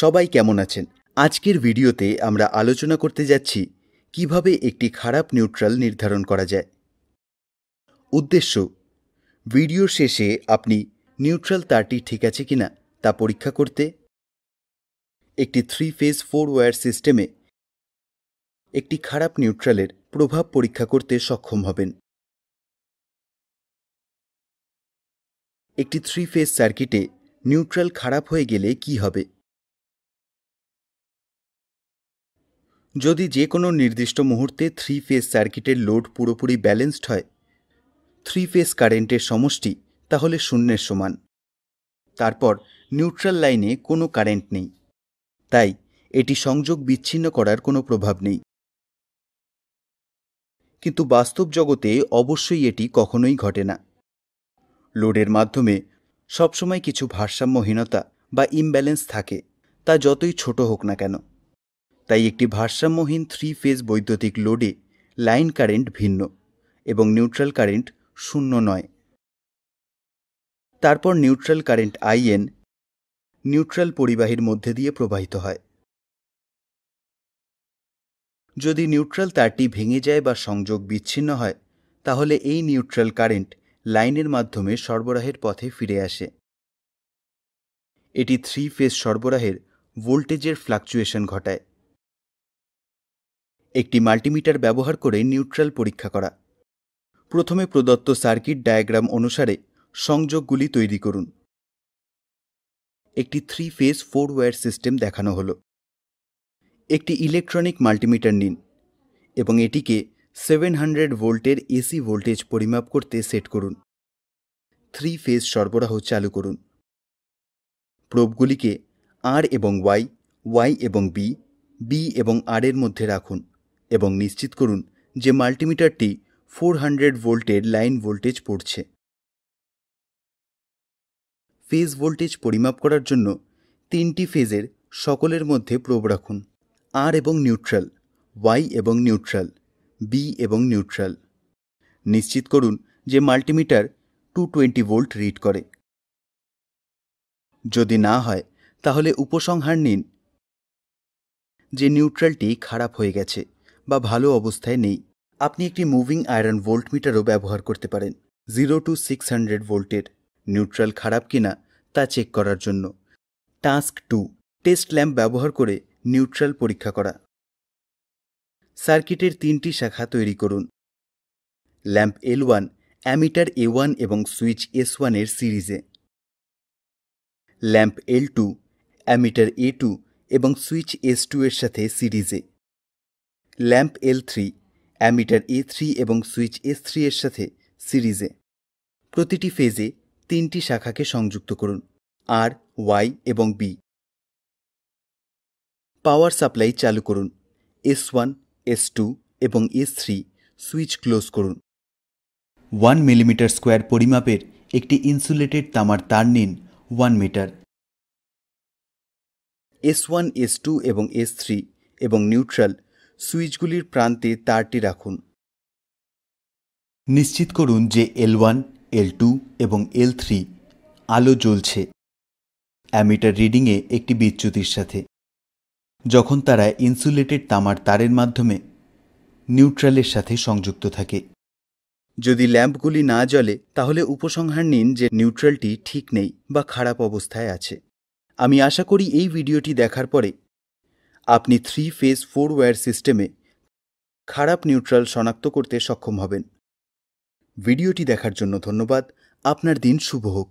সবাই কেমন আছেন? আজকের ভিডিওতে আমরা আলোচনা করতে যাচ্ছি কিভাবে একটি খারাপ নিউট্রাল নির্ধারণ করা যায়। উদ্দেশ্য, ভিডিওর শেষে আপনি নিউট্রাল তারটি ঠিক আছে কিনা তা পরীক্ষা করতে। একটি 3 ফেজ 4 ওয়্যার সিস্টেমে একটি খারাপ নিউট্রালের প্রভাব পরীক্ষা করতে সক্ষম হবেন। একটি 3 ফেজ সার্কিটে নিউট্রাল খারাপ হয়ে গেলে কি হবে? যদি যে কোনো নির্দিষ্ট মুহূর্তে 3 ফেজ সার্কিটের লোড পুরোপুরি ব্যালেন্সড হয়, 3 ফেজ কারেন্টের সমষ্টি তাহলে শূন্যের সমান। তারপর নিউট্রাল লাইনে কোনো কারেন্ট নেই, তাই এটি সংযোগ বিচ্ছিন্ন করার কোনো প্রভাব নেই। কিন্তু বাস্তব জগতে অবশ্যই এটি কখনোই ঘটে না। লোডের মাধ্যমে সবসময় কিছু ভারসাম্যহীনতা বা ইমব্যালেন্স থাকে, তা যতই ছোট হোক না কেন। তাই একটি ভারসাম্যহীন 3 ফেজ বৈদ্যুতিক লোডে লাইন কারেন্ট ভিন্ন এবং নিউট্রাল কারেন্ট শূন্য নয়। তারপর নিউট্রাল কারেন্ট আইএন নিউট্রাল পরিবাহীর মধ্যে দিয়ে প্রবাহিত হয়। যদি নিউট্রাল তারটি ভেঙে যায় বা সংযোগ বিচ্ছিন্ন হয়, তাহলে এই নিউট্রাল কারেন্ট লাইনের মাধ্যমে সরবরাহের পথে ফিরে আসে। এটি 3 ফেজ সরবরাহের ভোল্টেজের ফ্লাকচুয়েশন ঘটায়। একটি মাল্টিমিটার ব্যবহার করে নিউট্রাল পরীক্ষা করা। প্রথমে প্রদত্ত সার্কিট ডায়াগ্রাম অনুসারে সংযোগগুলি তৈরি করুন। একটি 3 ফেজ 4 ওয়্যার সিস্টেম দেখানো হলো। একটি ইলেকট্রনিক মাল্টিমিটার নিন এবং এটিকে 700 ভোল্টের এসি ভোল্টেজ পরিমাপ করতে সেট করুন। 3 ফেজ সরবরাহ চালু করুন। প্রোবগুলিকে আর এবং ওয়াই এবং বি এবং আর এর মধ্যে রাখুন এবং নিশ্চিত করুন যে মাল্টিমিটারটি 400 ভোল্টের লাইন ভোল্টেজ পড়ছে। ফেজ ভোল্টেজ পরিমাপ করার জন্য 3টি ফেজের সকলের মধ্যে প্রোব রাখুন। আর এবং নিউট্রাল, ওয়াই এবং নিউট্রাল, বি এবং নিউট্রাল। নিশ্চিত করুন যে মাল্টিমিটার 220 ভোল্ট রিড করে। যদি না হয়, তাহলে উপসংহার নিন যে নিউট্রালটি খারাপ হয়ে গেছে বা ভালো অবস্থায় নেই। আপনি একটি মুভিং আয়রন ভোল্টমিটারও ব্যবহার করতে পারেন 0 to 600 ভোল্টের নিউট্রাল খারাপ কিনা তা চেক করার জন্য। টাস্ক 2, টেস্ট ল্যাম্প ব্যবহার করে নিউট্রাল পরীক্ষা করা। সার্কিটের 3টি শাখা তৈরি করুন। ল্যাম্প L1 অ্যামিটার A1 এবং সুইচ S1 এর সিরিজে। ল্যাম্প L2 অ্যামিটার A2 এবং সুইচ S2 এর সাথে সিরিজে। ল্যাম্প L3 অ্যামিটার A3 এবং সুইচ S3 এর সাথে সিরিজে। প্রতিটি ফেজে 3টি শাখাকে সংযুক্ত করুন, আর, ওয়াই এবং বি। পাওয়ার সাপ্লাই চালু করুন। S1, S2 এবং S3 সুইচ ক্লোজ করুন। 1 মিলিমিটার স্কোয়ার পরিমাপের একটি ইনসুলেটেড তামার তার নিন 1 মিটার। S1, S2 এবং S3 এবং নিউট্রাল সুইচগুলির প্রান্তে তারটি রাখুন। নিশ্চিত করুন যে L1, L2 এবং L3 আলো জ্বলছে অ্যামিটার রিডিংয়ে একটি বিচ্যুতির সাথে, যখন তারা ইনসুলেটেড তামার তারের মাধ্যমে নিউট্রালের সাথে সংযুক্ত থাকে। যদি ল্যাম্পগুলি না জ্বলে, তাহলে উপসংহার নিন যে নিউট্রালটি ঠিক নেই বা খারাপ অবস্থায় আছে। আমি আশা করি এই ভিডিওটি দেখার পরে আপনি 3 ফেজ 4 ওয়্যার সিস্টেমে খারাপ নিউট্রাল শনাক্ত করতে সক্ষম হবেন। ভিডিওটি দেখার জন্য ধন্যবাদ। আপনার দিন শুভ হোক।